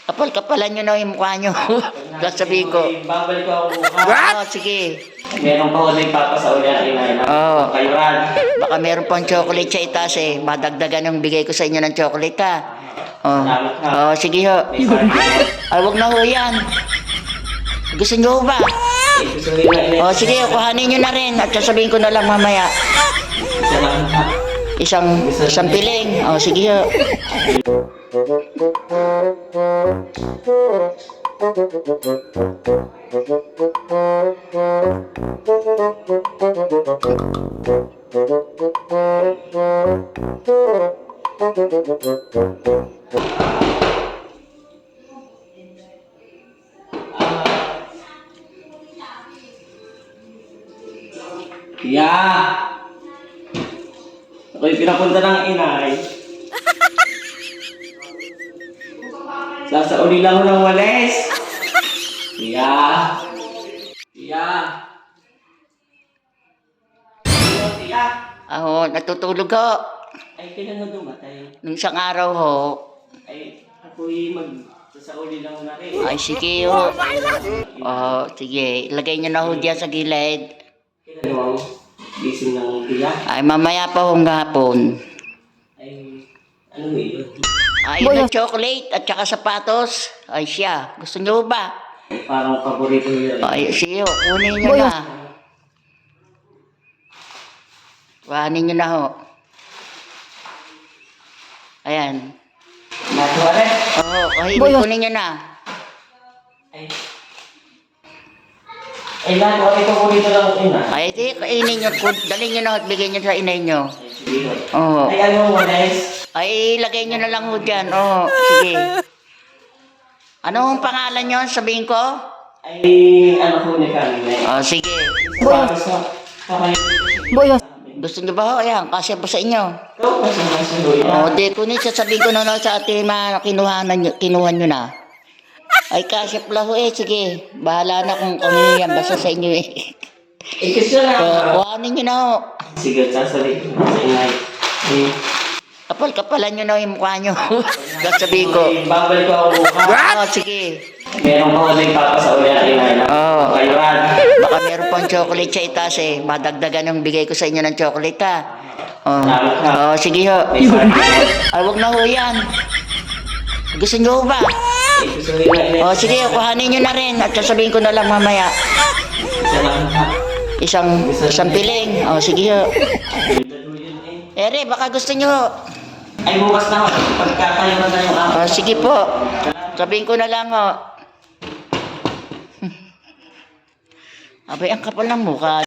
Kapal-kapalan nyo na yung mukha nyo. Sasabihin ko. Babalik ko ang mukha. Sige. Meron pa ulit papasauli ang inay na kayuran. Baka meron pang chocolate sa itaas eh. Madagdagan yung bigay ko sa inyo ng chocolate ha. Salamat ha. Sige ho. Ay, wag na ho yan. Gusto nyo ho ba? Susuhin na inay. Sige, kuhanin nyo na rin. At sasabihin ko na lang mamaya. Salamat ha. Isang piling. Sige ho. Ako'y pinapunta ng inay. Sasauli lang ho ng walis. Tiya. Tiya. Natutulog ho. Ay, kailan ho dumatay? Nung isang araw ho. Ay, ako'y sasauli lang ho na rin. Ay, sige ho. Sige. Ilagay nyo na ho diyan sa gilid. Kailan ho ang gising ng tiya? Ay, mamaya pa hong hapon. Ay, ano yun? Yun ang chocolate at saka sapatos. Ay, siya. Gusto nyo ba? Ay, parang paborito yun. Ay, siyo. Kunin nyo na. Kuhanin nyo na ho. Ayan. Nakuha rin? Kunin nyo na. Ay, nakuha ito paborito lang ang ina. Ay, di, kainin nyo. Dalhin nyo na at bigay nyo sa inay nyo. Ay, sige ho. Oo. Ay, ano mo, guys? Ay, lagay nyo na lang ho dyan. Sige. Ano ang pangalan nyo? Sabihin ko? Ay, ano po ni Kami? Sige. Boy. Gusto nyo ba ho? Ayan, kasya po sa inyo. Ito, kasi nasuloy na. Di kunin, sasabihin ko na lang sa ate kinuha nyo na. Ay, kasya pala ho sige. Bahala na kung yan. Basta sa inyo eh. Eh, kasi na. Kuhanin nyo na ho. Sige, sasabihin ko sa inay. Kapal-kapalan nyo na yung mukha nyo. Sasabihin ko. Babalik ko ang mukha. Sige. Meron pa ulit papasauli ang inay na kayuran. Baka meron pang chocolate sa itaas eh. Madagdagan yung bigay ko sa inyo ng chocolate ha. Salamat ha. Sige ho. Ay, wag na ho yan. Gusto nyo ho ba? Susuhin na inay. Sige, kuhanin nyo na rin. At sasabihin ko na lang mamaya. Salamat ha. Isang piling. Sige ho. Ere, baka gusto nyo ho. Ay, bukas na ho. Pagkakayuran na yung ako. Sige po. Sabihin ko na lang ho. Abay, ang kapal ng mukha.